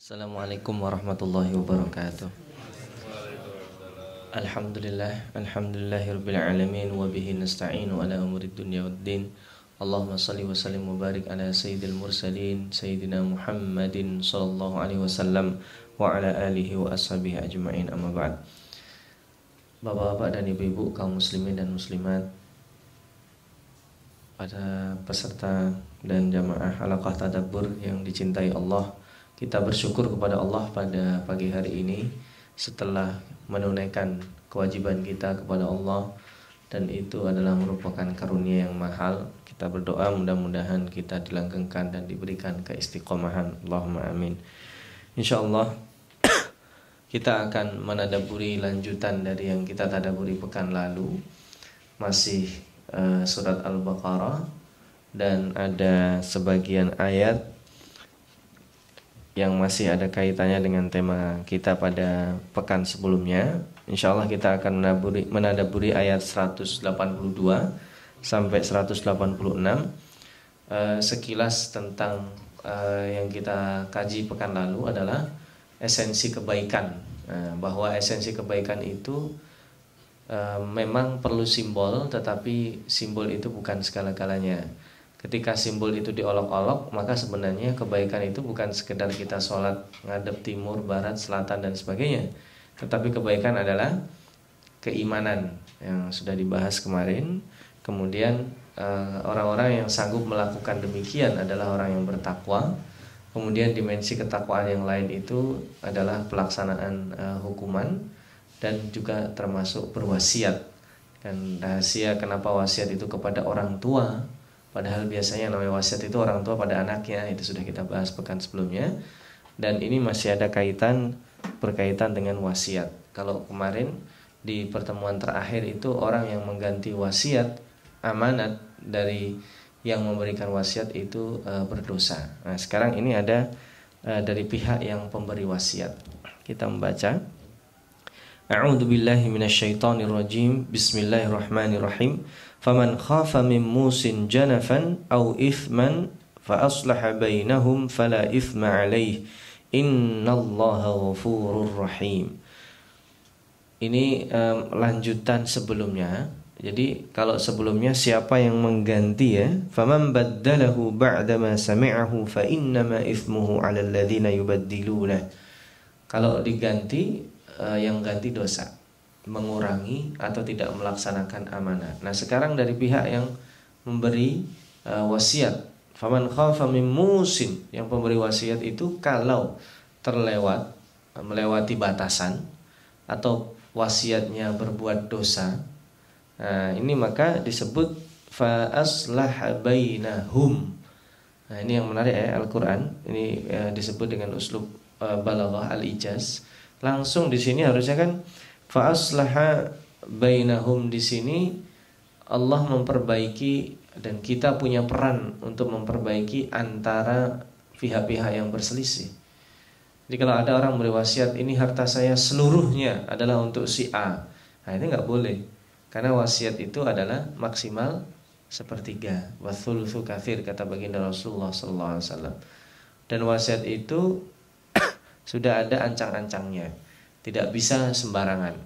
Assalamualaikum warahmatullahi wabarakatuh. Alhamdulillahirabbil alamin wa bihi nasta'inu ala umurid dunya waddin. Allahumma shalli wa sallim wa barik ala sayyidil mursalin sayyidina Muhammadin sallallahu alaihi wasallam wa ala alihi wa ashabihi ajma'in, amma ba'd. Bapak-bapak dan ibu-ibu kaum muslimin dan muslimat, pada peserta dan jamaah halaqah tadabbur yang dicintai Allah, kita bersyukur kepada Allah pada pagi hari ini setelah menunaikan kewajiban kita kepada Allah, dan itu adalah merupakan karunia yang mahal. Kita berdoa mudah-mudahan kita dilanggengkan dan diberikan keistiqomahan, Allahumma amin. InsyaAllah kita akan menadaburi lanjutan dari yang kita tadaburi pekan lalu, masih surat Al-Baqarah, dan ada sebagian ayat yang masih ada kaitannya dengan tema kita pada pekan sebelumnya. InsyaAllah kita akan menadaburi ayat 182 sampai 186. Sekilas tentang yang kita kaji pekan lalu adalah esensi kebaikan, bahwa esensi kebaikan itu memang perlu simbol, tetapi simbol itu bukan segala-galanya. Ketika simbol itu diolok-olok, maka sebenarnya kebaikan itu bukan sekedar kita sholat ngadep timur, barat, selatan dan sebagainya, tetapi kebaikan adalah keimanan yang sudah dibahas kemarin. Kemudian orang-orang yang sanggup melakukan demikian adalah orang yang bertakwa. Kemudian dimensi ketakwaan yang lain itu adalah pelaksanaan hukuman dan juga termasuk berwasiat. Dan rahasia kenapa wasiat itu kepada orang tua, padahal biasanya namanya wasiat itu orang tua pada anaknya, itu sudah kita bahas pekan sebelumnya. Dan ini masih ada berkaitan dengan wasiat. Kalau kemarin di pertemuan terakhir itu orang yang mengganti wasiat, amanat dari yang memberikan wasiat itu berdosa. Nah, sekarang ini ada dari pihak yang pemberi wasiat. Kita membaca. A'udzu billahi minasyaitonir rajim. Bismillahirrahmanirrahim. Faman khafa min musin janafan aw ithman fa aslaha bainahum fala ithma alaih innallaha ghafurur rahim. Ini lanjutan sebelumnya. Jadi kalau sebelumnya siapa yang mengganti, ya, faman baddalahu ba'dama sami'ahu fa innama ithmuhu 'alal ladzina yubaddiluna. Kalau diganti, yang ganti dosa, mengurangi atau tidak melaksanakan amanah. Nah, sekarang dari pihak yang memberi wasiat, faman khafa min musin, yang pemberi wasiat itu kalau melewati batasan atau wasiatnya berbuat dosa, nah ini maka disebut fa aslah bainahum. Nah, ini yang menarik ya, Al-Qur'an ini disebut dengan uslub balaghah al-ijaz. Langsung di sini harusnya kan fa aslaha bainahum, di sini Allah memperbaiki dan kita punya peran untuk memperbaiki antara pihak-pihak yang berselisih. Jadi kalau ada orang beri wasiat, ini harta saya seluruhnya adalah untuk si A, nah ini nggak boleh, karena wasiat itu adalah maksimal sepertiga, wa thulutsu katsir, kata baginda Rasulullah SAW. Dan wasiat itu sudah ada ancang-ancangnya, tidak bisa sembarangan.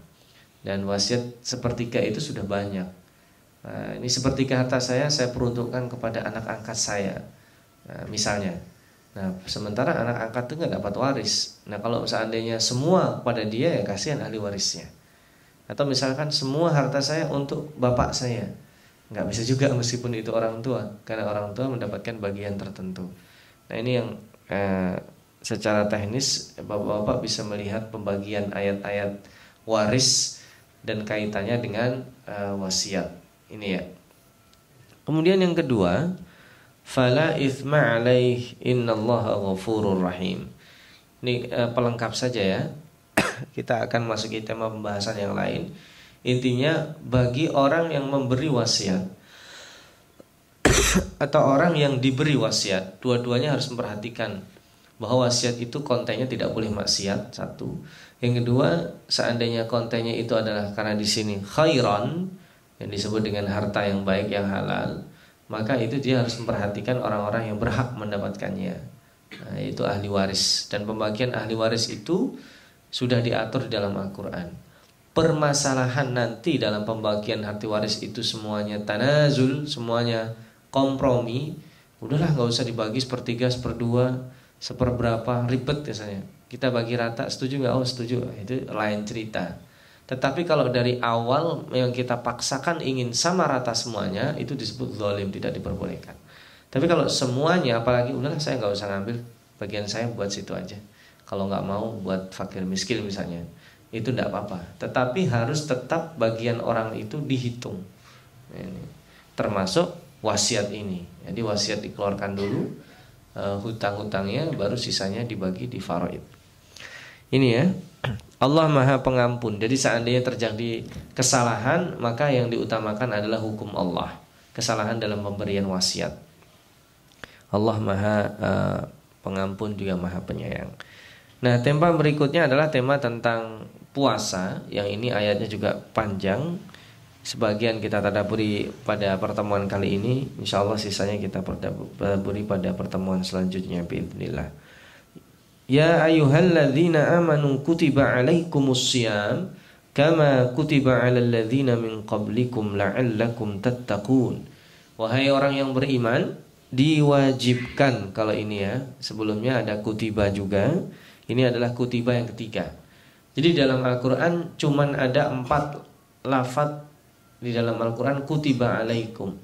Dan wasiat sepertiga itu sudah banyak. Nah, ini sepertiga harta saya peruntukkan kepada anak angkat saya, nah, misalnya. Nah, sementara anak angkat itu nggak dapat waris. Nah, kalau seandainya semua pada dia, ya kasihan ahli warisnya. Atau misalkan semua harta saya untuk bapak saya, nggak bisa juga meskipun itu orang tua, karena orang tua mendapatkan bagian tertentu. Nah, ini yang secara teknis bapak-bapak bisa melihat pembagian ayat-ayat waris dan kaitannya dengan wasiat ini, ya. Kemudian yang kedua, fala itsma alaih innallaha ghafurur rahim. Ini pelengkap saja, ya. Kita akan masuki tema pembahasan yang lain. Intinya bagi orang yang memberi wasiat atau orang yang diberi wasiat, dua-duanya harus memperhatikan bahwa wasiat itu kontennya tidak boleh maksiat, satu. Yang kedua, seandainya kontennya itu adalah karena di sini khairan, yang disebut dengan harta yang baik, yang halal, maka itu dia harus memperhatikan orang-orang yang berhak mendapatkannya. Nah, itu ahli waris, dan pembagian ahli waris itu sudah diatur di dalam Al-Quran. Permasalahan nanti dalam pembagian harta waris itu semuanya tanazul, semuanya kompromi. Udahlah, nggak usah dibagi sepertiga, seperdua, seperberapa, ribet biasanya. Kita bagi rata, setuju nggak? Oh setuju, itu lain cerita. Tetapi kalau dari awal yang kita paksakan ingin sama rata semuanya, itu disebut zalim, tidak diperbolehkan. Tapi kalau semuanya, apalagi udahlah saya nggak usah ngambil, bagian saya buat situ aja. Kalau nggak mau buat fakir miskin misalnya, itu tidak apa-apa. Tetapi harus tetap bagian orang itu dihitung. Ini termasuk wasiat ini. Jadi wasiat dikeluarkan dulu, hutang-hutangnya, baru sisanya dibagi di faraid. Ini ya, Allah Maha Pengampun. Jadi seandainya terjadi kesalahan, maka yang diutamakan adalah hukum Allah. Kesalahan dalam pemberian wasiat. Allah Maha Pengampun juga Maha Penyayang. Nah, tema berikutnya adalah tema tentang puasa. Yang ini ayatnya juga panjang. Sebagian kita tadabburi pada pertemuan kali ini. Insya Allah sisanya kita tadabburi pada pertemuan selanjutnya biidznillah. Ya ayyuhalladzina amanu kutiba alaikumus syiyam kama kutiba alal ladzina min qablikum la'allakum tattaqun. Wahai orang yang beriman, diwajibkan, kalau ini ya, sebelumnya ada kutiba juga. Ini adalah kutiba yang ketiga. Jadi dalam Al-Quran cuman ada 4 lafadz di dalam Al-Quran kutiba alaikum.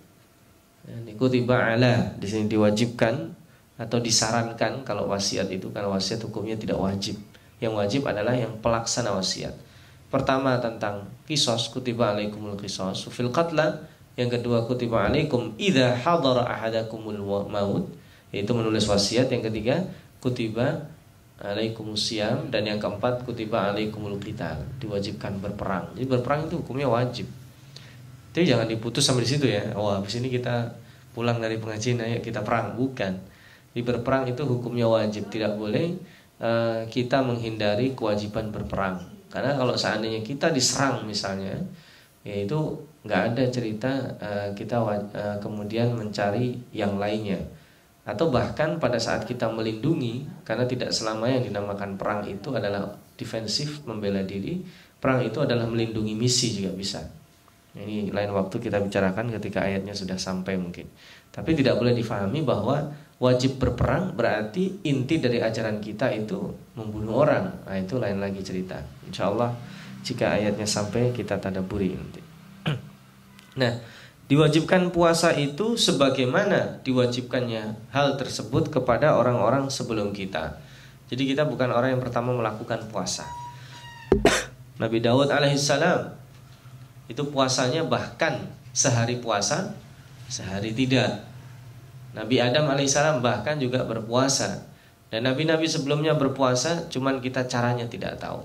Ini kutiba ala, di sini diwajibkan atau disarankan. Kalau wasiat itu, karena wasiat hukumnya tidak wajib. Yang wajib adalah yang pelaksana wasiat. Pertama tentang kisos, kutiba alaikumul kisos fil qatla. Yang kedua kutiba alaikum idza hadara ahadakumul maut, yaitu menulis wasiat. Yang ketiga kutiba alaikumus syiyam, dan yang keempat kutiba alaikumul qital, diwajibkan berperang. Jadi berperang itu hukumnya wajib. Jadi jangan diputus sampai di situ ya. Oh, habis ini kita pulang dari pengajian ayo kita perang, bukan. Di berperang itu hukumnya wajib, tidak boleh kita menghindari kewajiban berperang. Karena kalau seandainya kita diserang misalnya, ya itu nggak ada cerita kita kemudian mencari yang lainnya. Atau bahkan pada saat kita melindungi, karena tidak selamanya yang dinamakan perang itu adalah defensif, membela diri. Perang itu adalah melindungi misi juga bisa. Ini lain waktu kita bicarakan ketika ayatnya sudah sampai mungkin. Tapi tidak boleh difahami bahwa wajib berperang berarti inti dari ajaran kita itu membunuh orang. Nah itu lain lagi cerita. Insya Allah jika ayatnya sampai kita tadabburi nanti. Nah, diwajibkan puasa itu sebagaimana diwajibkannya hal tersebut kepada orang-orang sebelum kita. Jadi kita bukan orang yang pertama melakukan puasa. Nabi Daud alaihissalam itu puasanya bahkan sehari puasa, sehari tidak. Nabi Adam alaihissalam bahkan juga berpuasa. Dan nabi-nabi sebelumnya berpuasa, cuman kita caranya tidak tahu.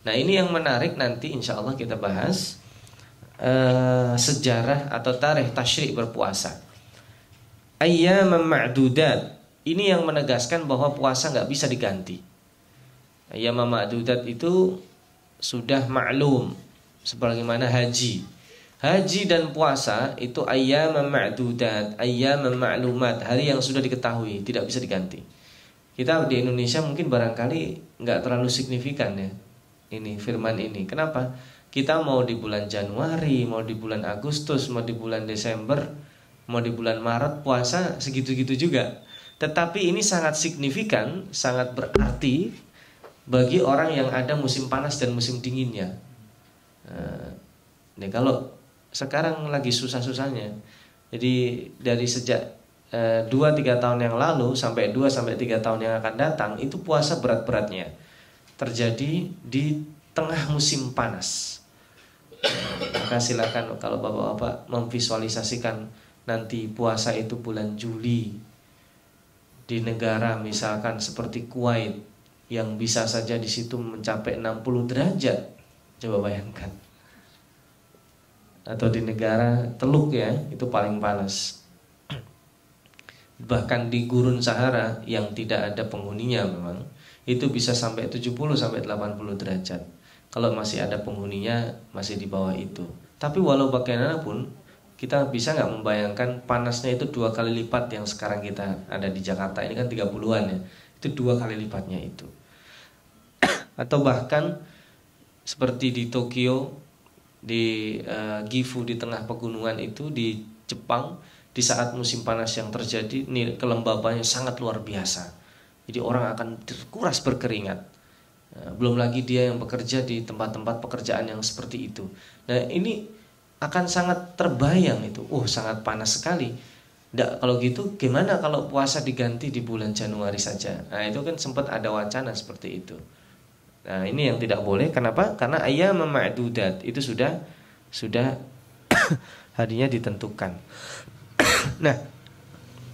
Nah ini yang menarik, nanti insya Allah kita bahas sejarah atau tarikh tasyrik berpuasa. Ayyaman ma'dudat, ini yang menegaskan bahwa puasa nggak bisa diganti. Ayyaman ma'dudat itu sudah maklum, sebagaimana haji. Haji dan puasa itu ayyaman ma'dudat, ayyaman ma'lumat, hari yang sudah diketahui, tidak bisa diganti. Kita di Indonesia mungkin barangkali nggak terlalu signifikan ya ini firman ini. Kenapa? Kita mau di bulan Januari, mau di bulan Agustus, mau di bulan Desember, mau di bulan Maret, puasa segitu-gitu juga. Tetapi ini sangat signifikan, sangat berarti bagi orang yang ada musim panas dan musim dinginnya. Nih kalau sekarang lagi susah-susahnya. Jadi dari sejak 2-3 tahun yang lalu sampai 2-3 tahun yang akan datang, itu puasa berat-beratnya terjadi di tengah musim panas. Maka silakan kalau bapak-bapak memvisualisasikan nanti puasa itu bulan Juli di negara misalkan seperti Kuwait yang bisa saja di situ mencapai 60 derajat. Coba bayangkan. Atau di negara Teluk ya, itu paling panas. Bahkan di gurun Sahara yang tidak ada penghuninya memang, itu bisa sampai 70-80 derajat. Kalau masih ada penghuninya masih di bawah itu. Tapi walau bagaimanapun Kita bisa nggak membayangkan panasnya itu 2 kali lipat yang sekarang kita ada di Jakarta ini kan 30-an ya. Itu 2 kali lipatnya itu. Atau bahkan seperti di Tokyo, di Gifu di tengah pegunungan itu di Jepang, di saat musim panas yang terjadi, kelembabannya sangat luar biasa. Jadi orang akan terkuras berkeringat. Belum lagi dia yang bekerja di tempat-tempat pekerjaan yang seperti itu. Nah ini akan sangat terbayang itu. Sangat panas sekali. Kalau gitu gimana kalau puasa diganti di bulan Januari saja? Nah itu kan sempat ada wacana seperti itu. Nah ini yang tidak boleh. Kenapa? Karena ayyam ma'dudat itu sudah harinya ditentukan. Nah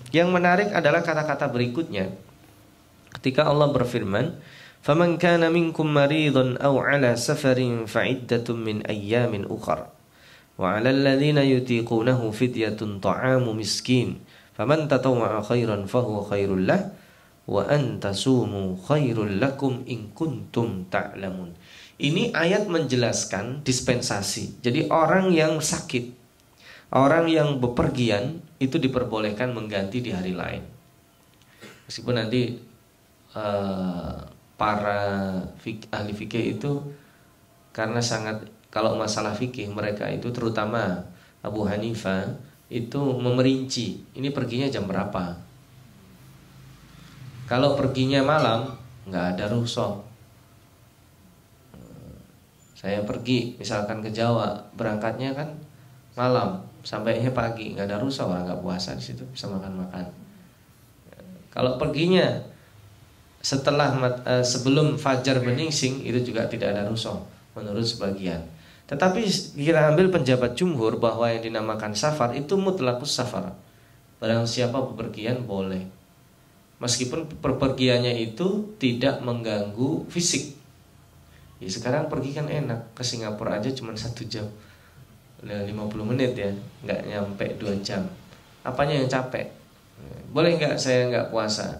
yang menarik adalah kata-kata berikutnya. Ketika Allah berfirman, "Faman kana minkum maridun aw 'ala safarin fa'iddatun min ayyamin ukhra wa 'alal ladzina yutiqunahu fidyatun ta'amu miskin faman tatawwa'a khairan fahuwa khairul lah wa an tasumu khairul lakum in kuntum ta'lamun." Ini ayat menjelaskan dispensasi. Jadi orang yang sakit, orang yang bepergian itu diperbolehkan mengganti di hari lain. Meskipun nanti para ahli fikih itu karena sangat, kalau masalah fikih mereka itu terutama Abu Hanifah itu memerinci ini perginya jam berapa. Kalau perginya malam nggak ada rukhsah. Saya pergi misalkan ke Jawa, berangkatnya kan malam, sampainya pagi, nggak ada rukhsah, orang nggak puasa di situ, bisa makan-makan. Kalau perginya setelah sebelum fajar menyingsing itu juga tidak ada rukhsah menurut sebagian. Tetapi kita ambil pendapat jumhur bahwa yang dinamakan safar itu mutlaqus safar. Barang siapa bepergian boleh. Meskipun perpergiannya itu tidak mengganggu fisik. Ya sekarang pergi kan enak, ke Singapura aja cuma 1 jam. 50 menit ya, nggak nyampe 2 jam. Apanya yang capek? Boleh nggak saya nggak puasa?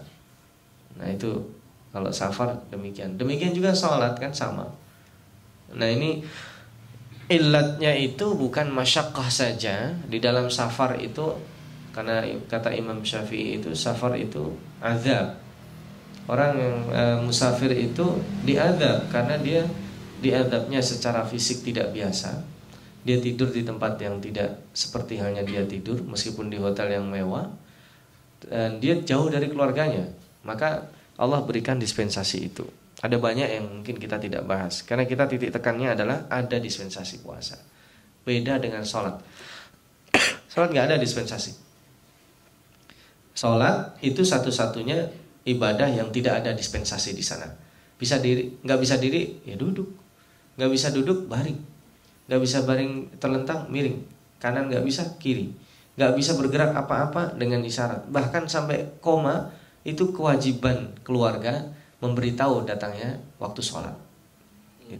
Nah itu kalau safar demikian. Demikian juga sholat kan sama. Nah ini illatnya itu bukan masyaqqah saja. Di dalam safar itu, karena kata Imam Syafi'i itu safar itu azab. Orang yang musafir itu diazab karena dia diazabnya secara fisik tidak biasa. Dia tidur di tempat yang tidak seperti halnya dia tidur, meskipun di hotel yang mewah. Dan dia jauh dari keluarganya. Maka Allah berikan dispensasi itu. Ada banyak yang mungkin kita tidak bahas, karena kita titik tekannya adalah ada dispensasi puasa. Beda dengan sholat. Sholat gak ada dispensasi. Sholat itu satu-satunya ibadah yang tidak ada dispensasi di sana. Bisa diri, nggak bisa diri ya duduk, nggak bisa duduk baring, nggak bisa baring terlentang miring, kanan nggak bisa, kiri nggak bisa bergerak apa-apa dengan isyarat. Bahkan sampai koma itu kewajiban keluarga memberitahu datangnya waktu sholat.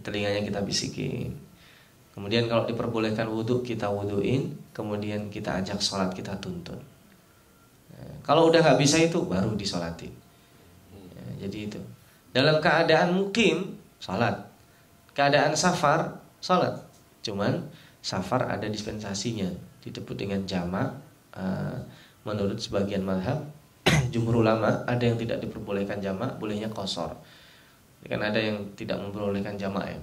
Telinganya kita bisikin. Kemudian kalau diperbolehkan wudhu kita wudhuin, kemudian kita ajak sholat, kita tuntun. Kalau udah nggak bisa itu baru disolatin. Jadi itu. Dalam keadaan mukim sholat, keadaan safar sholat. Cuman safar ada dispensasinya, disebut dengan jamak. Menurut sebagian mazhab, jumhur ulama ada yang tidak diperbolehkan jamak, bolehnya qashar. Kan ada yang tidak memperbolehkan jamak ya.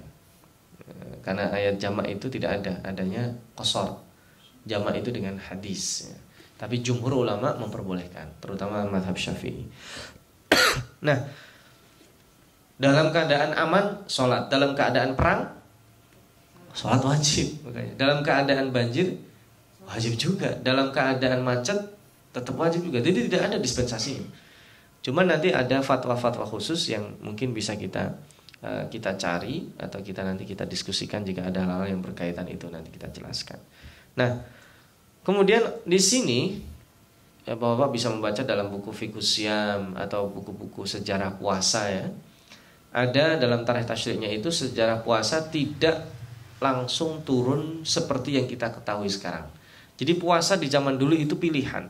Karena ayat jamak itu tidak ada, adanya qashar. Jamak itu dengan hadis ya. Tapi jumhur ulama memperbolehkan, terutama mazhab Syafi'i. Nah, dalam keadaan aman sholat, dalam keadaan perang sholat wajib. Dalam keadaan banjir wajib juga, dalam keadaan macet tetap wajib juga. Jadi tidak ada dispensasi. Cuma nanti ada fatwa-fatwa khusus yang mungkin bisa kita cari atau nanti kita diskusikan jika ada hal-hal yang berkaitan itu, nanti kita jelaskan. Nah, kemudian di sini ya, Bapak bisa membaca dalam buku Fiqhus Syam atau buku-buku sejarah puasa ya. Ada dalam tarikh tasyriknya itu sejarah puasa tidak langsung turun seperti yang kita ketahui sekarang. Jadi puasa di zaman dulu itu pilihan.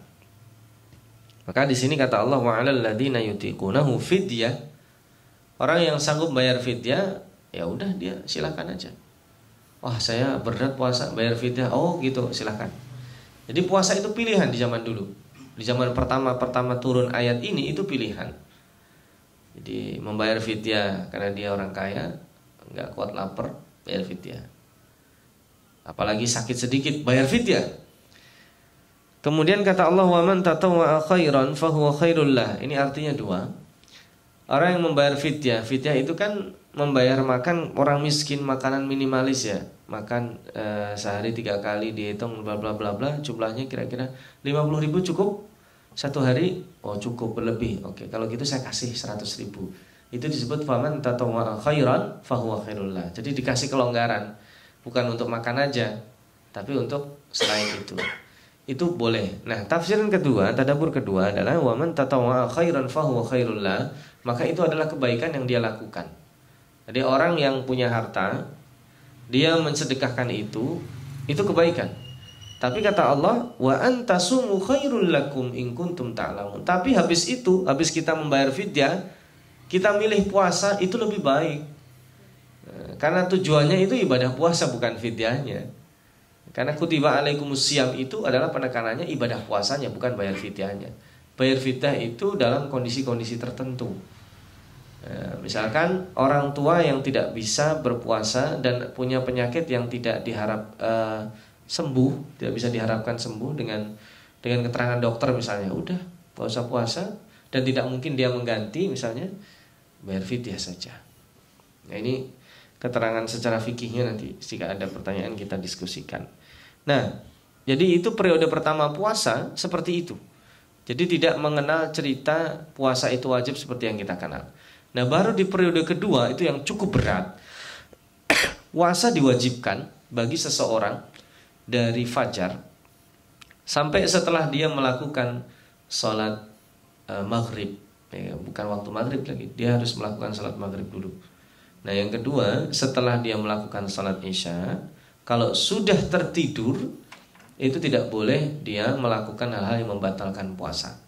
Maka di sini kata Allah, wa 'alal ladzina yutiqunahu fidyah. Orang yang sanggup bayar fidyah, ya udah dia silakan aja. Wah, saya berat puasa, bayar fidyah. Oh, gitu, silakan. Jadi puasa itu pilihan di zaman dulu. Di zaman pertama turun ayat ini itu pilihan. Jadi membayar fidyah karena dia orang kaya, nggak kuat lapar, bayar fidyah. Apalagi sakit sedikit, bayar fidyah. Kemudian kata Allah, wa man tatawwa'a khairan fahuwa khairul lah. Ini artinya dua. Orang yang membayar fidyah, fidyah itu kan membayar makan orang miskin, makanan minimalis ya. Makan sehari 3 kali dihitung bla bla bla bla, jumlahnya kira-kira 50.000 cukup satu hari. Oh cukup, berlebih. Oke, kalau gitu saya kasih 100.000. Itu disebut faman tatawwa'a khairan fahuwa khairul lah. Jadi dikasih kelonggaran, bukan untuk makan aja, tapi untuk selain itu boleh. Nah, tafsiran kedua, tadabbur kedua adalah waman tatawwa'a khairan fahuwa khairul lah, maka itu adalah kebaikan yang dia lakukan. Jadi orang yang punya harta, dia mensedekahkan itu kebaikan. Tapi kata Allah, wa antasumu khairul lakum in kuntum ta'lamun. Tapi habis kita membayar fidyah, kita milih puasa, itu lebih baik. Karena tujuannya itu ibadah puasa, bukan fidyahnya. Karena kutiba alaikumusiyam itu adalah penekanannya ibadah puasanya, bukan bayar fidyahnya. Bayar fidyah itu dalam kondisi-kondisi tertentu. Misalkan orang tua yang tidak bisa berpuasa dan punya penyakit yang tidak tidak bisa diharapkan sembuh dengan keterangan dokter misalnya, udah gak usah puasa dan tidak mungkin dia mengganti misalnya, bayar fidyah saja. Nah ini keterangan secara fikihnya, nanti jika ada pertanyaan kita diskusikan. Nah, jadi itu periode pertama puasa seperti itu. Jadi tidak mengenal cerita puasa itu wajib seperti yang kita kenal. Nah, baru di periode kedua itu yang cukup berat. Puasa diwajibkan bagi seseorang dari fajar sampai setelah dia melakukan sholat maghrib. Bukan waktu maghrib lagi, dia harus melakukan sholat maghrib dulu. Nah, yang kedua, setelah dia melakukan sholat isya, kalau sudah tertidur, itu tidak boleh dia melakukan hal-hal yang membatalkan puasa.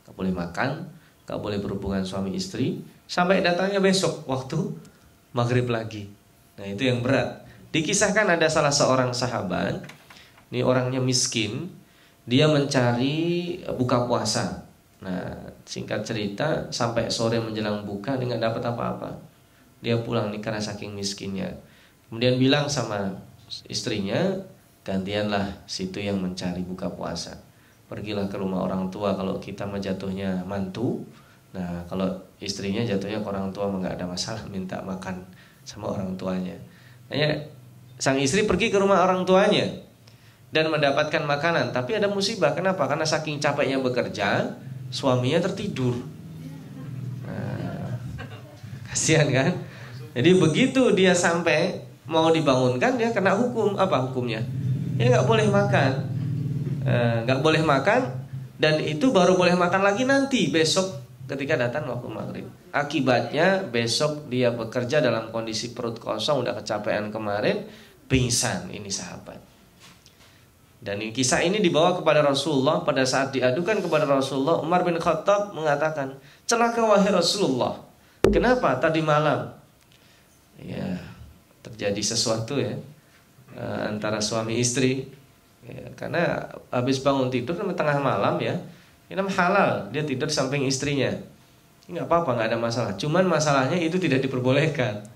Gak boleh makan, gak boleh berhubungan suami istri, sampai datangnya besok waktu maghrib lagi. Nah itu yang berat. Dikisahkan ada salah seorang sahabat, ini orangnya miskin, dia mencari buka puasa. Nah singkat cerita, sampai sore menjelang buka dia gak dapat apa-apa. Dia pulang nih karena saking miskinnya. Kemudian bilang sama istrinya, gantianlah situ yang mencari buka puasa. Pergilah ke rumah orang tua, kalau kita mah jatuhnya mantu. Nah kalau istrinya jatuhnya ke orang tua nggak ada masalah, minta makan sama orang tuanya. Nah, sang istri pergi ke rumah orang tuanya dan mendapatkan makanan. Tapi ada musibah, kenapa? Karena saking capeknya bekerja, suaminya tertidur. Nah, kasihan kan? Jadi begitu dia sampai mau dibangunkan, dia kena hukum. Apa hukumnya? Ya nggak boleh makan, nggak boleh makan, dan itu baru boleh makan lagi nanti besok ketika datang waktu maghrib. Akibatnya besok dia bekerja dalam kondisi perut kosong, udah kecapean kemarin, pingsan ini sahabat. Dan kisah ini dibawa kepada Rasulullah. Pada saat diadukan kepada Rasulullah, Umar bin Khattab mengatakan, celaka wahai Rasulullah, kenapa tadi malam ya terjadi sesuatu ya antara suami istri ya, karena habis bangun tidur tengah malam ya, ini halal dia tidur samping istrinya, nggak apa-apa, nggak ada masalah. Cuman masalahnya itu tidak diperbolehkan.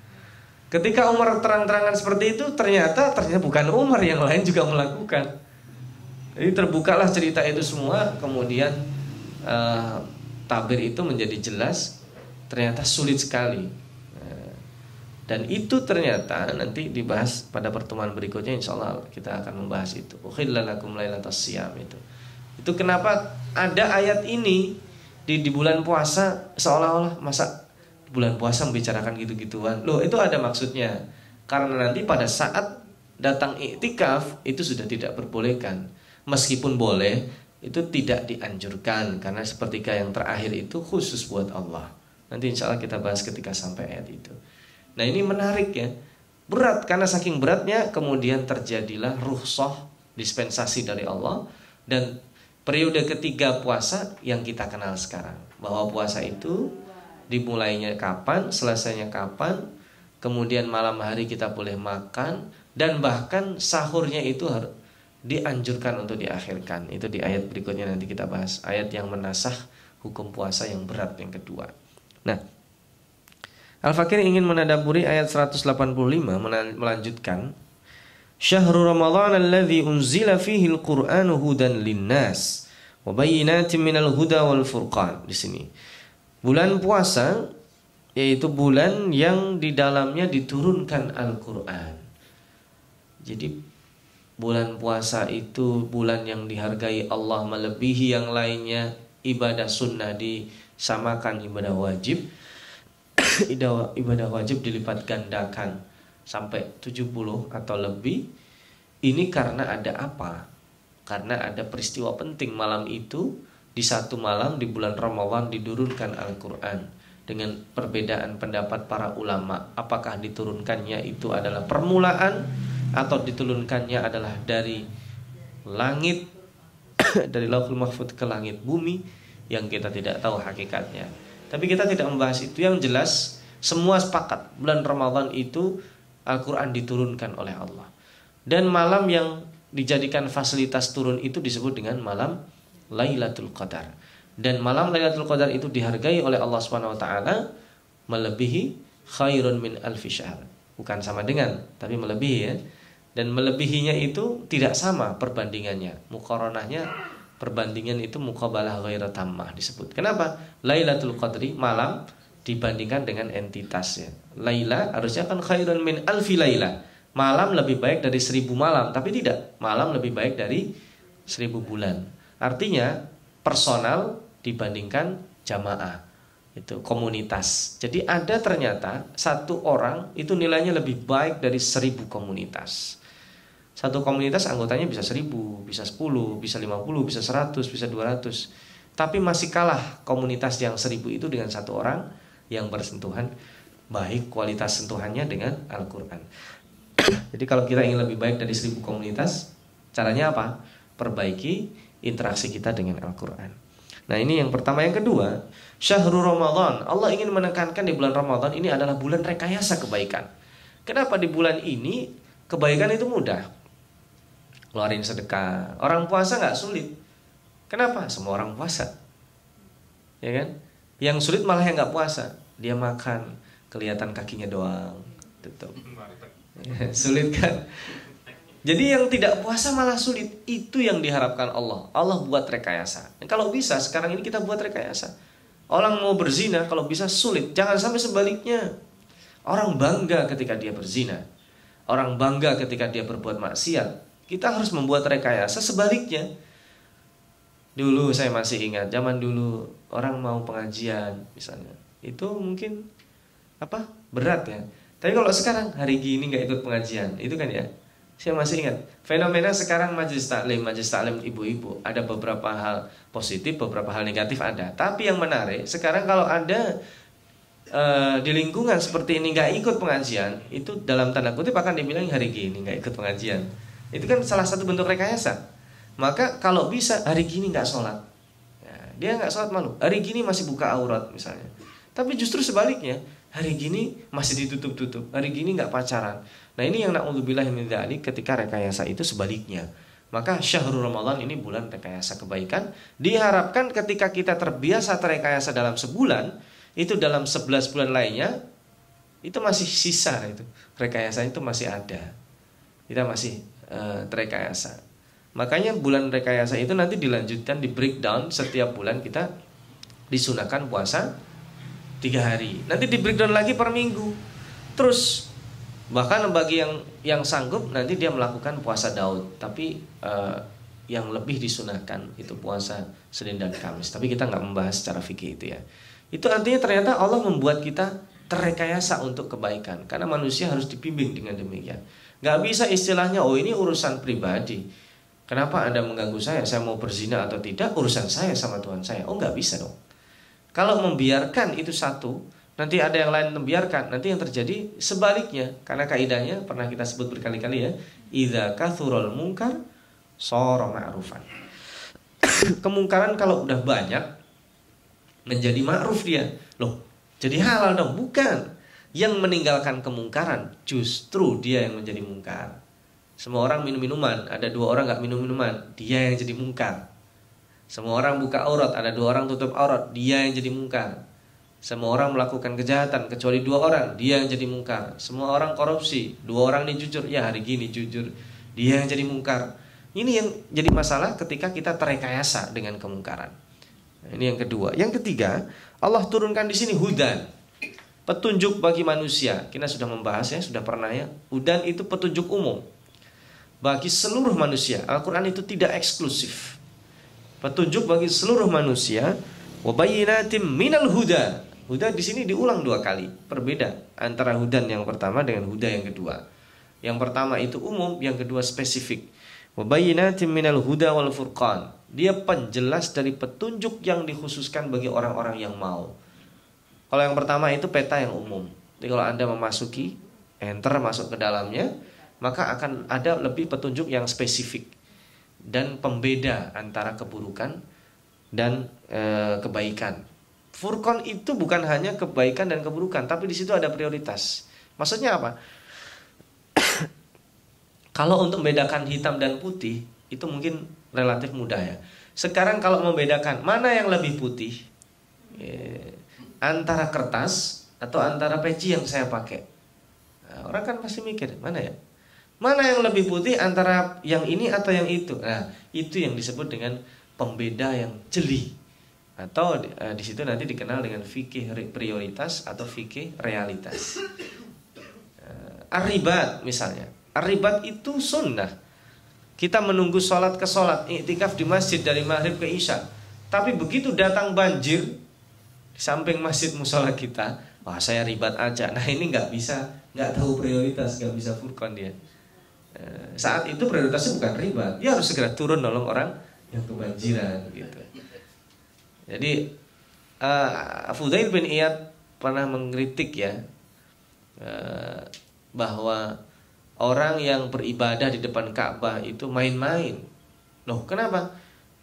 Ketika Umar terang-terangan seperti itu, ternyata bukan Umar, yang lain juga melakukan. Jadi terbukalah cerita itu semua. Kemudian tabir itu menjadi jelas, ternyata sulit sekali. Dan itu ternyata nanti dibahas pada pertemuan berikutnya, insya Allah kita akan membahas itu. Ukhilla lakum lailatas siyam itu. Itu kenapa ada ayat ini di bulan puasa, seolah-olah masa bulan puasa membicarakan gitu-gituan. Loh, itu ada maksudnya. Karena nanti pada saat datang iktikaf itu sudah tidak diperbolehkan. Meskipun boleh, itu tidak dianjurkan, karena sepertiga yang terakhir itu khusus buat Allah. Nanti insya Allah kita bahas ketika sampai ayat itu. Nah ini menarik ya, berat, karena saking beratnya kemudian terjadilah rukhsah, dispensasi dari Allah. Dan periode ketiga puasa yang kita kenal sekarang, bahwa puasa itu dimulainya kapan, selesainya kapan, kemudian malam hari kita boleh makan, dan bahkan sahurnya itu dianjurkan untuk diakhirkan. Itu di ayat berikutnya nanti kita bahas, ayat yang menasah hukum puasa yang berat yang kedua. Nah, Al-Fakir ingin menadaburi ayat 185 melanjutkan, Syahrul Ramadan alladzi unzila fihi al-Qur'anu hudan linnas wa bayyinatin minal huda wal furqan. Di sini bulan puasa yaitu bulan yang di dalamnya diturunkan Al-Qur'an. Jadi bulan puasa itu bulan yang dihargai Allah melebihi yang lainnya. Ibadah sunnah disamakan ibadah wajib. Ibadah wajib dilipat gandakan sampai 70 atau lebih. Ini karena ada apa? Karena ada peristiwa penting malam itu. Di satu malam di bulan Ramadan diturunkan Al-Quran. Dengan perbedaan pendapat para ulama, apakah diturunkannya itu adalah permulaan atau diturunkannya adalah dari langit, dari Lauhul Mahfuz ke langit bumi, yang kita tidak tahu hakikatnya. Tapi kita tidak membahas itu. Yang jelas semua sepakat bulan Ramadan itu Al-Quran diturunkan oleh Allah. Dan malam yang dijadikan fasilitas turun itu disebut dengan malam Lailatul Qadar. Dan malam Lailatul Qadar itu dihargai oleh Allah SWT melebihi khairun min alfi syahr. Bukan sama dengan, tapi melebihi ya. Dan melebihinya itu tidak sama perbandingannya. Muqaranahnya, perbandingan itu muqabalah ghaira tammah disebut. Kenapa? Lailatul Qadri malam dibandingkan dengan entitasnya. Laila harusnya kan khairun min alfi laila. Malam lebih baik dari 1000 malam, tapi tidak. Malam lebih baik dari 1000 bulan. Artinya personal dibandingkan jamaah. Itu komunitas. Jadi ada ternyata satu orang itu nilainya lebih baik dari 1000 komunitas. Satu komunitas anggotanya bisa 1000, bisa 10, bisa 50, bisa 100, bisa 200. Tapi masih kalah komunitas yang 1000 itu dengan satu orang yang bersentuhan baik kualitas sentuhannya dengan Al-Quran. Jadi kalau kita ingin lebih baik dari 1000 komunitas, caranya apa? Perbaiki interaksi kita dengan Al-Quran. Nah ini yang pertama. Yang kedua, Syahrul Ramadan, Allah ingin menekankan di bulan Ramadan ini adalah bulan rekayasa kebaikan. Kenapa di bulan ini kebaikan itu mudah? Keluarin sedekah. Orang puasa gak sulit. Kenapa? Semua orang puasa, ya kan? Yang sulit malah yang gak puasa. Dia makan, kelihatan kakinya doang, tutup. Sulit kan? Jadi yang tidak puasa malah sulit. Itu yang diharapkan Allah. Allah buat rekayasa. Dan kalau bisa sekarang ini kita buat rekayasa. Orang mau berzina kalau bisa sulit. Jangan sampai sebaliknya. Orang bangga ketika dia berzina. Orang bangga ketika dia berbuat maksiat. Kita harus membuat rekayasa sebaliknya. Dulu saya masih ingat, zaman dulu orang mau pengajian misalnya, itu mungkin berat ya. Tapi kalau sekarang hari gini nggak ikut pengajian, itu kan ya. Saya masih ingat fenomena sekarang majelis taklim ibu-ibu, ada beberapa hal positif, beberapa hal negatif ada. Tapi yang menarik sekarang kalau ada di lingkungan seperti ini nggak ikut pengajian, itu dalam tanda kutip akan dibilang hari gini nggak ikut pengajian. Itu kan salah satu bentuk rekayasa. Maka kalau bisa hari gini nggak sholat, ya, dia nggak sholat malu. Hari gini masih buka aurat misalnya. Tapi justru sebaliknya, hari gini masih ditutup-tutup. Hari gini nggak pacaran. Nah ini yang na'udzubillah min dzalik, ketika rekayasa itu sebaliknya. Maka Syahrul Ramadan ini bulan rekayasa kebaikan. Diharapkan ketika kita terbiasa terekayasa dalam sebulan, itu dalam 11 bulan lainnya itu masih sisa itu. Rekayasa itu masih ada. Kita masih terekayasa. Makanya bulan rekayasa itu nanti dilanjutkan, di breakdown. Setiap bulan kita disunahkan puasa 3 hari. Nanti di breakdown lagi per minggu. Terus bahkan bagi yang sanggup nanti dia melakukan puasa Daud. Tapi yang lebih disunahkan itu puasa Senin dan Kamis. Tapi kita nggak membahas secara fikih itu ya. Itu artinya ternyata Allah membuat kita terekayasa untuk kebaikan. Karena manusia harus dibimbing dengan demikian. Nggak bisa istilahnya, oh ini urusan pribadi. Kenapa Anda mengganggu saya mau berzina atau tidak, urusan saya sama Tuhan saya. Oh nggak bisa dong. Kalau membiarkan itu satu, nanti ada yang lain membiarkan, nanti yang terjadi sebaliknya. Karena kaidahnya pernah kita sebut berkali-kali ya, idza kathurul munkar shara ma'rufan. Kemungkaran kalau udah banyak menjadi ma'ruf dia. Loh, jadi halal dong? Bukan. Yang meninggalkan kemungkaran justru dia yang menjadi mungkar. Semua orang minum minuman, ada 2 orang nggak minum minuman, dia yang jadi mungkar. Semua orang buka aurat, ada 2 orang tutup aurat, dia yang jadi mungkar. Semua orang melakukan kejahatan kecuali 2 orang, dia yang jadi mungkar. Semua orang korupsi, 2 orang ini jujur, ya hari gini jujur, dia yang jadi mungkar. Ini yang jadi masalah ketika kita terekayasa dengan kemungkaran. Nah, ini yang kedua. Yang ketiga, Allah turunkan di sini hudan, petunjuk bagi manusia. Kita sudah membahas ya, sudah pernah ya. Hudan itu petunjuk umum bagi seluruh manusia. Al-Quran itu tidak eksklusif. Petunjuk bagi seluruh manusia. Wa bayyinatim minal huda. Huda di sini diulang 2 kali. Berbeda antara hudan yang pertama dengan huda yang kedua. Yang pertama itu umum, yang kedua spesifik. Wa bayyinatim minal huda wal furqan. Dia penjelas dari petunjuk yang dikhususkan bagi orang-orang yang mau. Kalau yang pertama itu peta yang umum. Jadi kalau Anda memasuki, enter masuk ke dalamnya, maka akan ada lebih petunjuk yang spesifik dan pembeda antara keburukan dan kebaikan. Furqan itu bukan hanya kebaikan dan keburukan, tapi di situ ada prioritas. Maksudnya apa? Kalau untuk membedakan hitam dan putih itu mungkin relatif mudah ya. Sekarang kalau membedakan mana yang lebih putih, antara kertas atau antara peci yang saya pakai, nah, orang kan pasti mikir mana ya? Mana yang lebih putih antara yang ini atau yang itu? Nah, itu yang disebut dengan pembeda yang jeli. Atau di situ nanti dikenal dengan fikih prioritas atau fikih realitas. Ar-ribat misalnya. Ar-ribat itu sunnah. Kita menunggu sholat ke sholat, iktikaf di masjid dari maghrib ke isya. Tapi begitu datang banjir di samping masjid musola kita, wah saya ribat aja. Nah ini nggak bisa, nggak tahu prioritas, nggak bisa furqan dia. Saat itu prioritasnya bukan riba, dia harus segera turun nolong orang yang kebanjiran gitu. Jadi Fudail bin Iyad pernah mengkritik ya, bahwa orang yang beribadah di depan Ka'bah itu main-main. Loh kenapa?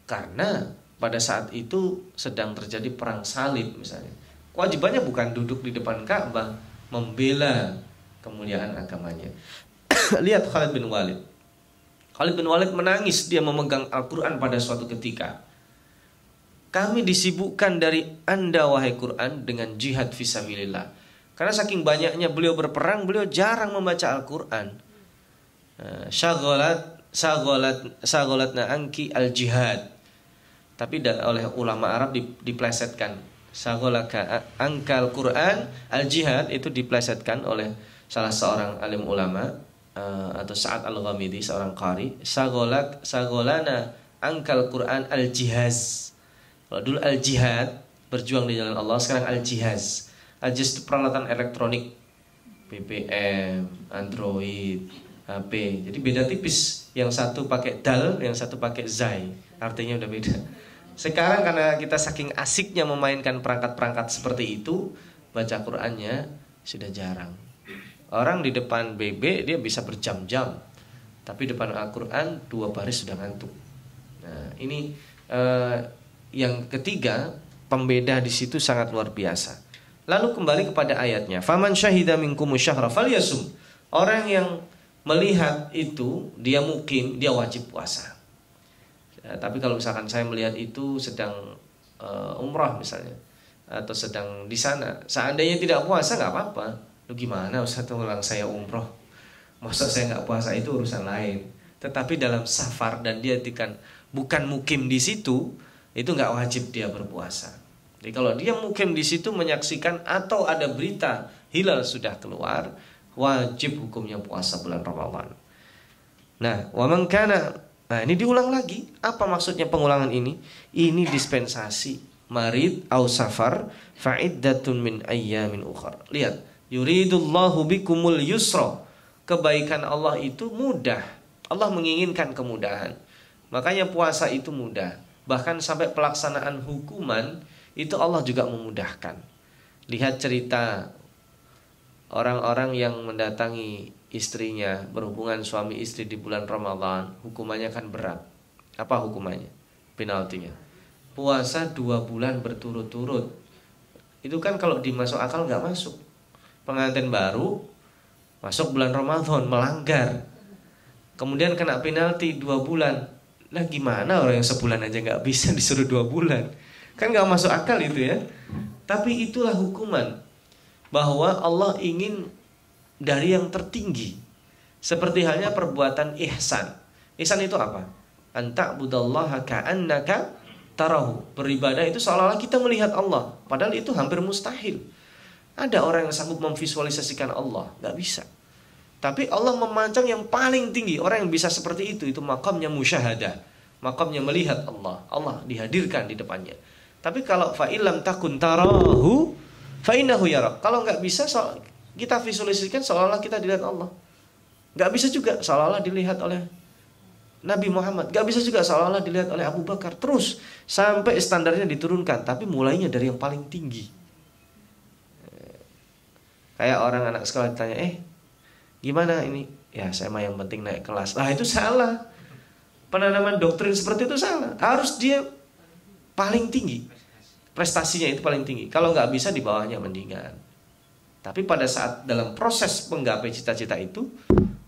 Karena pada saat itu sedang terjadi perang salib misalnya. Kewajibannya bukan duduk di depan Ka'bah membela kemuliaan agamanya. Lihat Khalid bin Walid. Khalid bin Walid menangis, dia memegang Al-Quran pada suatu ketika. Kami disibukkan dari Anda wahai Quran dengan jihad fisabilillah. Karena saking banyaknya beliau berperang, beliau jarang membaca Al-Quran. Syagolatna anki al-jihad. Tapi oleh ulama Arab diplesetkan. Syagolaka angkal Quran al-jihad itu diplesetkan oleh salah seorang alim ulama, atau Sa'ad al-Ghamidi, seorang qari. Sagolana angkal Quran al-jihaz. Kalau dulu al-jihad berjuang di jalan Allah, sekarang al-jihaz. Al-jihaz itu peralatan elektronik, BBM, Android, HP. Jadi beda tipis. Yang satu pakai dal, yang satu pakai zai. Artinya udah beda. Sekarang karena kita saking asiknya memainkan perangkat-perangkat seperti itu, baca Qur'annya sudah jarang. Orang di depan BB dia bisa berjam-jam, tapi depan Al-Quran 2 baris sudah ngantuk. Nah ini yang ketiga, pembeda di situ sangat luar biasa. Lalu kembali kepada ayatnya, faman syahida minkum syahra falyasum. Orang yang melihat itu, dia mukim, dia wajib puasa. Ya, tapi kalau misalkan saya melihat itu sedang umrah misalnya, atau sedang di sana, seandainya tidak puasa nggak apa-apa. Lu gimana Ustaz, ulang saya umroh, masa saya nggak puasa, itu urusan lain. Tetapi dalam safar dan dia bukan mukim di situ, itu nggak wajib dia berpuasa. Jadi kalau dia mukim di situ menyaksikan atau ada berita hilal sudah keluar, wajib hukumnya puasa bulan Ramadan. Nah, nah ini diulang lagi. Apa maksudnya pengulangan ini? Ini dispensasi. Marid au safar fa'iddatun min ayyamin ukhar. Lihat. Yuridullahu bikumul yusra. Kebaikan Allah itu mudah. Allah menginginkan kemudahan. Makanya puasa itu mudah. Bahkan sampai pelaksanaan hukuman itu Allah juga memudahkan. Lihat cerita orang-orang yang mendatangi istrinya, berhubungan suami istri di bulan Ramadan, hukumannya kan berat. Apa hukumannya? Penaltinya. Puasa 2 bulan berturut-turut. Itu kan kalau dimasuk akal nggak masuk. Pengantin baru masuk bulan Ramadan melanggar. kemudian kena penalti 2 bulan. Lah gimana orang yang sebulan aja nggak bisa disuruh 2 bulan? Kan nggak masuk akal itu ya. Tapi itulah hukuman, bahwa Allah ingin dari yang tertinggi. Seperti halnya perbuatan ihsan. Ihsan itu apa? Anta'budallaha ka'annaka tarahu. Beribadah itu seolah-olah kita melihat Allah, padahal itu hampir mustahil. Ada orang yang sanggup memvisualisasikan Allah? Nggak bisa. Tapi Allah memancang yang paling tinggi. Orang yang bisa seperti itu makamnya musyahadah, makamnya melihat Allah. Allah dihadirkan di depannya. Tapi kalau fa'ilam takun tarahu fa'innahu yarak. Kalau nggak bisa, kita visualisasikan seolah-olah kita dilihat Allah. Nggak bisa juga seolah-olah dilihat oleh Nabi Muhammad. Nggak bisa juga seolah-olah dilihat oleh Abu Bakar. Terus sampai standarnya diturunkan. Tapi mulainya dari yang paling tinggi. Kayak orang anak sekolah ditanya, gimana ini? Ya saya mah yang penting naik kelas. Nah itu salah. Penanaman doktrin seperti itu salah. Harus dia paling tinggi. Prestasinya itu paling tinggi. Kalau nggak bisa di bawahnya mendingan. Tapi pada saat dalam proses menggapai cita-cita itu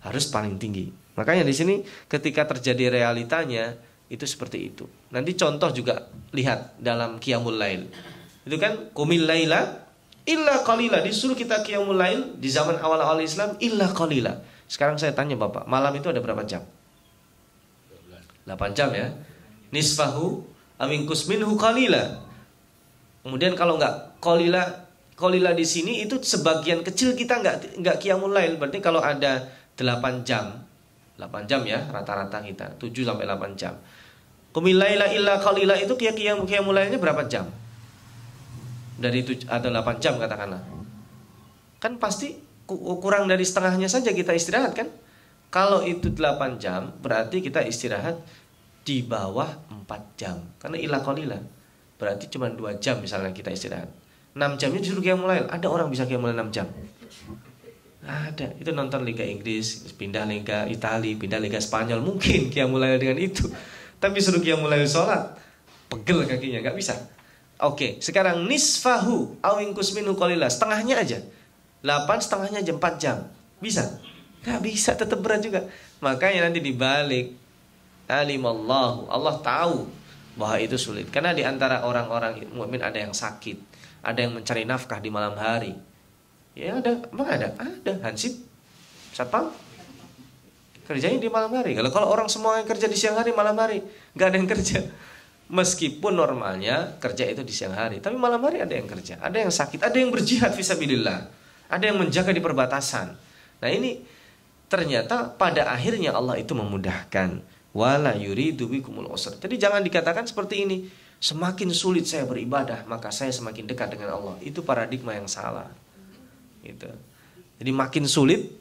harus paling tinggi. Makanya di sini ketika terjadi realitanya itu seperti itu. Nanti contoh juga lihat dalam Qiyamul Lail. Itu kan qumil laila illa qalila, disuruh kita qiyamul lail di zaman awal-awal Islam illa qalila. Sekarang saya tanya Bapak, malam itu ada berapa jam? 8 jam ya. Nisfahu awinkus minhu qalila. Kemudian kalau enggak qalila di sini itu sebagian kecil kita enggak qiyamul lail. Berarti kalau ada 8 jam ya rata-rata kita 7 sampai 8 jam. Qumil laila illa qalila itu qiyamul lailnya berapa jam? Dari 7 atau 8 jam katakanlah. Kan pasti kurang dari setengahnya saja kita istirahat kan? Kalau itu 8 jam berarti kita istirahat di bawah 4 jam. Karena illa qalila. Berarti cuma 2 jam misalnya kita istirahat. 6 jamnya disuruh qiyamul lail. Ada orang bisa qiyamul lail 6 jam? Ada. Itu nonton Liga Inggris, pindah Liga Italia, pindah Liga Spanyol, mungkin qiyamul lail dengan itu. Tapi suruh qiyamul lail salat, pegel kakinya, enggak bisa. Oke, sekarang nisfahu awingkus minhu qalila, setengahnya aja. 8 setengahnya aja 4 jam. Bisa? Enggak bisa, tetap berat juga. Makanya nanti dibalik. Alimallahu, Allah tahu bahwa itu sulit. Karena di antara orang-orang mukmin ada yang sakit, ada yang mencari nafkah di malam hari. Ya ada, emang ada hansip, satpam kerjanya di malam hari. Kalau orang semua yang kerja di siang hari, malam hari nggak ada yang kerja. Meskipun normalnya kerja itu di siang hari, tapi malam hari ada yang kerja, ada yang sakit, ada yang berjihad fisabilillah, ada yang menjaga di perbatasan. Nah ini ternyata pada akhirnya Allah itu memudahkan. Wala yuridu bikumul usr. Jadi jangan dikatakan seperti ini, semakin sulit saya beribadah maka saya semakin dekat dengan Allah. Itu paradigma yang salah. Gitu. Jadi makin sulit,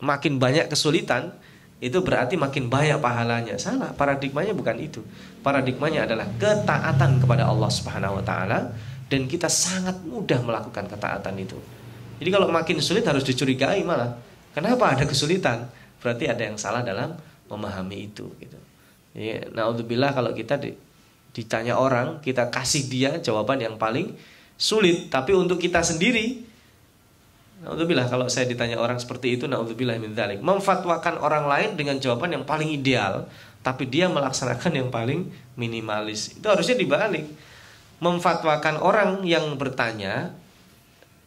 makin banyak kesulitan, itu berarti makin banyak pahalanya. Salah, paradigmanya bukan itu. Paradigmanya adalah ketaatan kepada Allah Subhanahu wa taala, dan kita sangat mudah melakukan ketaatan itu. Jadi kalau makin sulit harus dicurigai malah. Kenapa ada kesulitan? Berarti ada yang salah dalam memahami itu gitu. Ya, naudzubillah kalau kita ditanya orang, kita kasih dia jawaban yang paling sulit, tapi untuk kita sendiri, naudzubillah kalau saya ditanya orang seperti itu, naudzubillah min dzalik, memfatwakan orang lain dengan jawaban yang paling ideal, tapi dia melaksanakan yang paling minimalis. Itu harusnya dibalik. Memfatwakan orang yang bertanya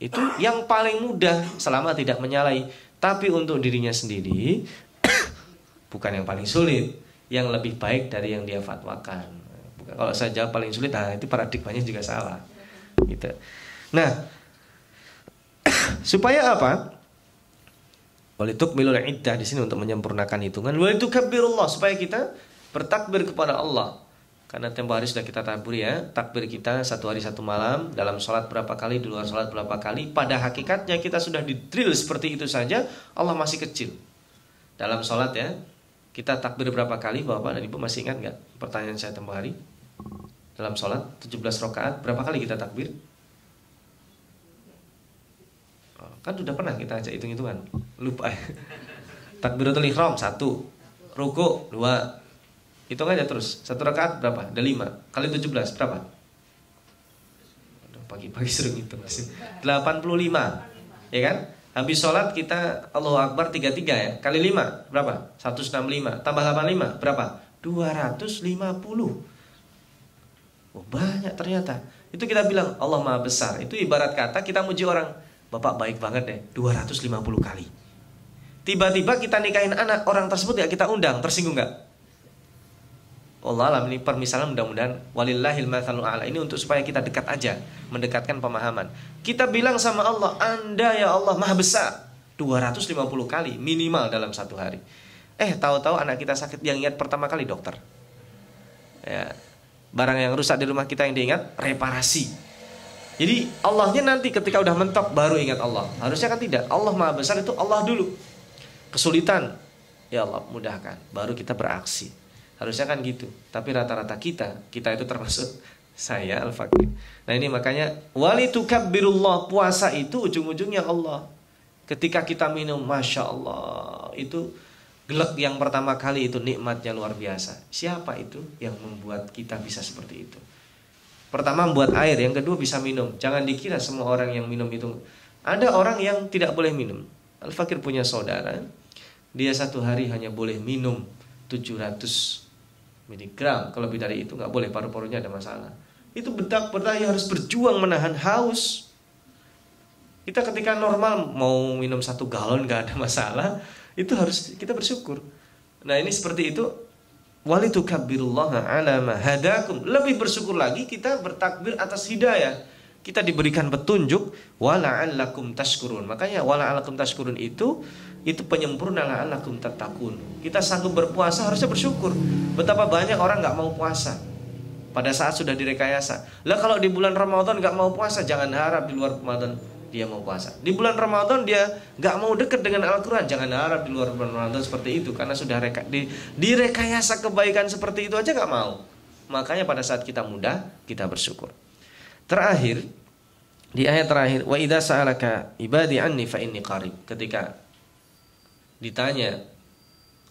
itu yang paling mudah selama tidak menyalahi, tapi untuk dirinya sendiri bukan yang paling sulit, yang lebih baik dari yang dia fatwakan. Kalau saya jawab paling sulit, nah itu paradigmanya juga salah. Gitu. Nah, supaya apa? Walitukmilul iddah di sini untuk menyempurnakan hitungan. Walitukabbirullah, supaya kita bertakbir kepada Allah. Karena tempo hari sudah kita takbir ya. Takbir kita 1 hari 1 malam, dalam sholat berapa kali, di luar sholat berapa kali. Pada hakikatnya kita sudah di-drill seperti itu saja. Allah masih kecil. Dalam sholat ya, kita takbir berapa kali? Bapak dan Ibu masih ingat gak pertanyaan saya tempo hari? Dalam sholat 17 rakaat berapa kali kita takbir? Kan sudah pernah kita ajak hitung-hitungan. Lupa. Takbiratul ihram 1, ruku 2. Hitung aja terus. 1 rakaat berapa? Ada 5 kali 17 berapa? Pagi-pagi sering hitung. 85. Ya kan? Habis sholat kita Allahu Akbar 33 ya. Kali 5 berapa? 165. Tambah 85 berapa? 250. Oh, banyak ternyata. Itu kita bilang Allah Maha Besar. Itu ibarat kata kita muji orang, Bapak baik banget deh, 250 kali. Tiba-tiba kita nikahin anak orang tersebut ya kita undang, tersinggung nggak? Allah alam, ini permisalan, mudah-mudahan walillahil matsalul a'la. Ini untuk supaya kita dekat aja, mendekatkan pemahaman. Kita bilang sama Allah, Anda ya Allah Maha Besar, 250 kali minimal dalam satu hari. Tahu-tahu anak kita sakit, yang ingat pertama kali dokter. Ya, barang yang rusak di rumah kita yang diingat reparasi. Jadi Allahnya nanti ketika udah mentok baru ingat Allah. Harusnya kan tidak. Allah Maha Besar itu Allah dulu. Kesulitan, ya Allah mudahkan, baru kita beraksi. Harusnya kan gitu. Tapi rata-rata kita itu termasuk saya Al-Fakir. Nah ini makanya walitukabbirullah, puasa itu ujung-ujungnya Allah. Ketika kita minum, Masya Allah, itu gelek yang pertama kali itu nikmatnya luar biasa. Siapa itu yang membuat kita bisa seperti itu? Pertama membuat air, yang kedua bisa minum. Jangan dikira semua orang yang minum itu. Ada orang yang tidak boleh minum. Al-Fakir punya saudara, dia satu hari hanya boleh minum 700 miligram. Kalau lebih dari itu nggak boleh, paru-parunya ada masalah. Itu berarti harus berjuang menahan haus. Kita ketika normal mau minum 1 galon nggak ada masalah, itu harus kita bersyukur. Nah ini seperti itu. Walitukabbirullah ala ma hadakum. Lebih bersyukur lagi kita bertakbir atas hidayah. Kita diberikan petunjuk, wala'allakum tashkurun. Makanya wala'allakum tashkurun itu penyempurna la'allakum tattaqun. Kita sanggup berpuasa harusnya bersyukur. Betapa banyak orang nggak mau puasa pada saat sudah direkayasa. Lah kalau di bulan Ramadan nggak mau puasa, jangan harap di luar Ramadan dia mau puasa. Di bulan Ramadan dia nggak mau dekat dengan Al-Quran, jangan harap di luar bulan Ramadan seperti itu. Karena sudah direkayasa kebaikan seperti itu aja nggak mau. Makanya pada saat kita muda, kita bersyukur. Terakhir, di ayat terakhir, wa idza sa'alaka ibadi anni fa inni qarib. Ketika ditanya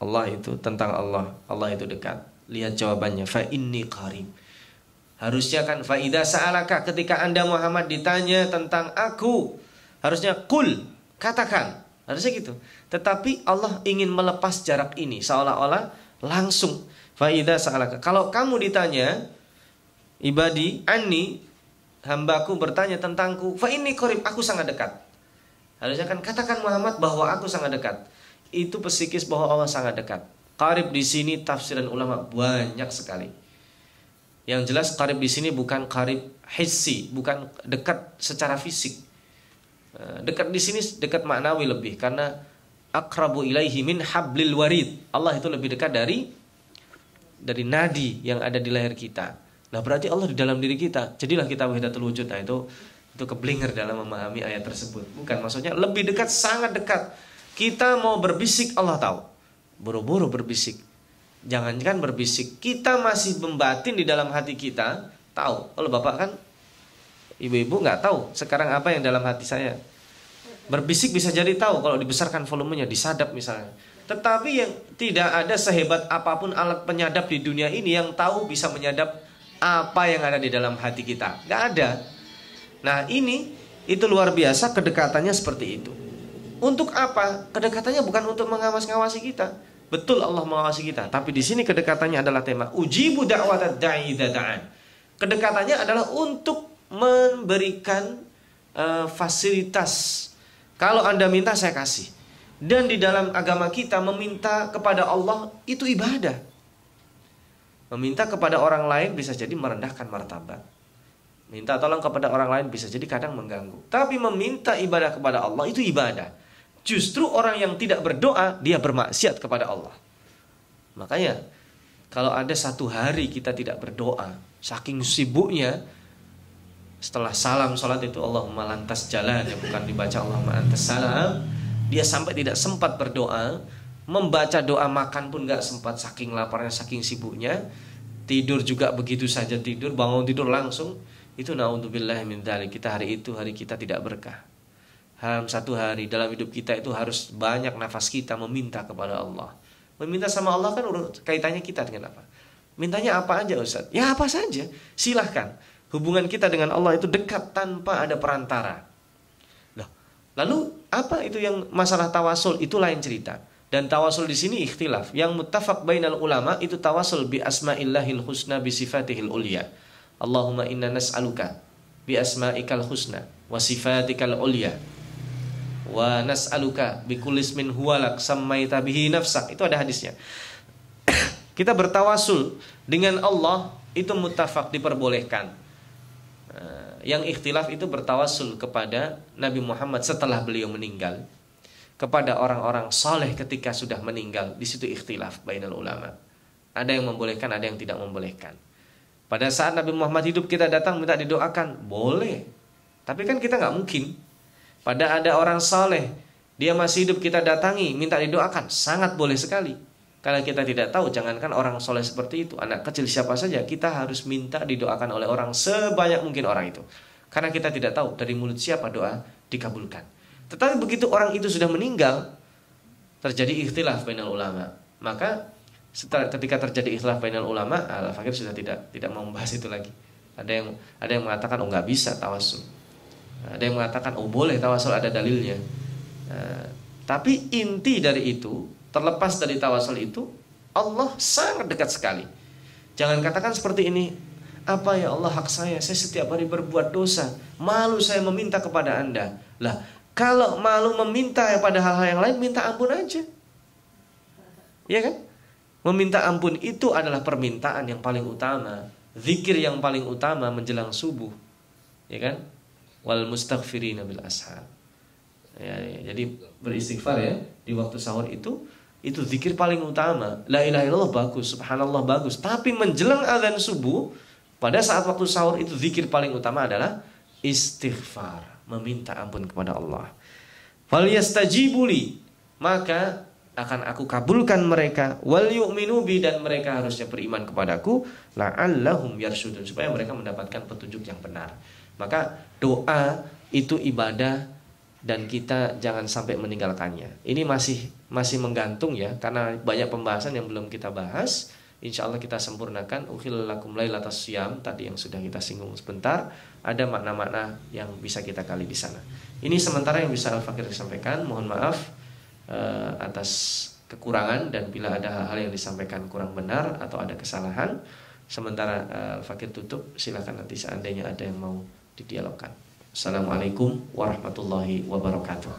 Allah itu tentang Allah itu dekat. Lihat jawabannya, fa inni qarib. Harusnya kan fa idza sa'alaka, ketika Anda Muhammad ditanya tentang aku, harusnya kul, katakan. Harusnya gitu. Tetapi Allah ingin melepas jarak ini seolah-olah langsung fa idza sa'alaka. Kalau kamu ditanya ibadi anni, hambaku bertanya tentangku, fa inni qarib, aku sangat dekat. Harusnya kan katakan Muhammad bahwa aku sangat dekat. Itu psikis bahwa Allah sangat dekat. Qarib di sini tafsiran ulama banyak sekali. Yang jelas qarib di sini bukan qarib hissi, bukan dekat secara fisik. Dekat di sini dekat maknawi lebih, karena aqrabu ilaihi min hablil warid. Allah itu lebih dekat dari nadi yang ada di leher kita. Nah berarti Allah di dalam diri kita. Jadilah kita wahidatul wujud. Nah itu keblinger dalam memahami ayat tersebut. Bukan, maksudnya lebih dekat, sangat dekat. Kita mau berbisik Allah tahu. Buru-buru berbisik. Jangankan berbisik, kita masih membatin di dalam hati kita tahu. Kalau bapak kan, ibu-ibu nggak tahu sekarang apa yang dalam hati saya. Berbisik bisa jadi tahu kalau dibesarkan volumenya, disadap misalnya. Tetapi yang tidak ada sehebat apapun alat penyadap di dunia ini yang tahu bisa menyadap apa yang ada di dalam hati kita. Nggak ada. Nah itu luar biasa kedekatannya seperti itu. Untuk apa? Kedekatannya bukan untuk mengawasi kita. Betul Allah mengawasi kita, tapi di sini kedekatannya adalah tema ujibu da'watad da'i idza da'an. Kedekatannya adalah untuk memberikan fasilitas. Kalau Anda minta saya kasih. Dan di dalam agama kita meminta kepada Allah itu ibadah. Meminta kepada orang lain bisa jadi merendahkan martabat. Minta tolong kepada orang lain bisa jadi kadang mengganggu. Tapi meminta ibadah kepada Allah itu ibadah. Justru orang yang tidak berdoa, dia bermaksiat kepada Allah. Makanya kalau ada satu hari kita tidak berdoa, saking sibuknya, setelah salam sholat itu Allahumma lantas jalan, ya bukan dibaca Allahumma antas salam, dia sampai tidak sempat berdoa, membaca doa makan pun gak sempat, saking laparnya, saking sibuknya. Tidur juga begitu saja tidur, bangun tidur langsung. Itu naudzubillahi min dzalik. Kita hari kita tidak berkah. Dalam satu hari dalam hidup kita itu harus banyak nafas kita meminta kepada Allah. Meminta sama Allah kan kaitannya kita dengan apa? Mintanya apa aja Ustaz? Ya apa saja, silahkan. Hubungan kita dengan Allah itu dekat tanpa ada perantara. Loh, Lalu apa itu yang masalah tawasul, itu lain cerita. Dan tawasul di sini ikhtilaf. Yang muttafaq bainal ulama itu tawasul bi asma'illahil husna bi sifatihil ulya. Allahumma inna nas'aluka bi asma'ikal husna wa sifatikal ulya. Wa nas'aluka bi kulli ismin huwalak sammaita bihi nafsak. Itu ada hadisnya. Kita bertawasul dengan Allah itu muttafaq, diperbolehkan. Yang ikhtilaf itu bertawasul kepada Nabi Muhammad setelah beliau meninggal, kepada orang-orang saleh ketika sudah meninggal. Di situ ikhtilaf bainal ulama. Ada yang membolehkan, ada yang tidak membolehkan. Pada saat Nabi Muhammad hidup kita datang minta didoakan, boleh. Tapi kan kita nggak mungkin. Pada ada orang saleh, dia masih hidup kita datangi minta didoakan, sangat boleh sekali. Karena kita tidak tahu, jangankan orang soleh seperti itu, anak kecil siapa saja, kita harus minta didoakan oleh orang sebanyak mungkin orang itu. Karena kita tidak tahu dari mulut siapa doa dikabulkan. Tetapi begitu orang itu sudah meninggal, terjadi ikhtilaf bainal ulama. Maka ketika terjadi ikhtilaf bainal ulama, Al-Fakir sudah tidak mau membahas itu lagi. Ada yang mengatakan oh nggak bisa tawasul. Ada yang mengatakan oh boleh tawasul, ada dalilnya. Tapi inti dari itu, terlepas dari tawasul itu, Allah sangat dekat sekali. Jangan katakan seperti ini, apa ya Allah hak saya setiap hari berbuat dosa, malu saya meminta kepada Anda. Lah, kalau malu meminta pada hal-hal yang lain, minta ampun aja. Ya kan? Meminta ampun itu adalah permintaan yang paling utama, zikir yang paling utama menjelang subuh. Ya kan? Wal mustaghfirina bil ashar. Ya, jadi beristighfar ya di waktu sahur itu zikir paling utama. La ilaha illallah bagus, subhanallah bagus. Tapi menjelang azan subuh, pada saat waktu sahur itu zikir paling utama adalah istighfar, meminta ampun kepada Allah. Falyastajibuli, maka akan aku kabulkan mereka, wal yu'minu bi, dan mereka harusnya beriman kepadaku, la'allahum yarsyudun, supaya mereka mendapatkan petunjuk yang benar. Maka doa itu ibadah dan kita jangan sampai meninggalkannya. Ini masih menggantung ya, karena banyak pembahasan yang belum kita bahas. Insya Allah kita sempurnakan. Ukhil lakum lailatas syiyam tadi yang sudah kita singgung sebentar. Ada makna-makna yang bisa kita gali di sana. Ini sementara yang bisa Al-Fakir sampaikan. Mohon maaf atas kekurangan, dan bila ada hal-hal yang disampaikan kurang benar atau ada kesalahan. Sementara Al-Fakir tutup, silakan nanti seandainya ada yang mau didialogkan. Assalamualaikum warahmatullahi wabarakatuh.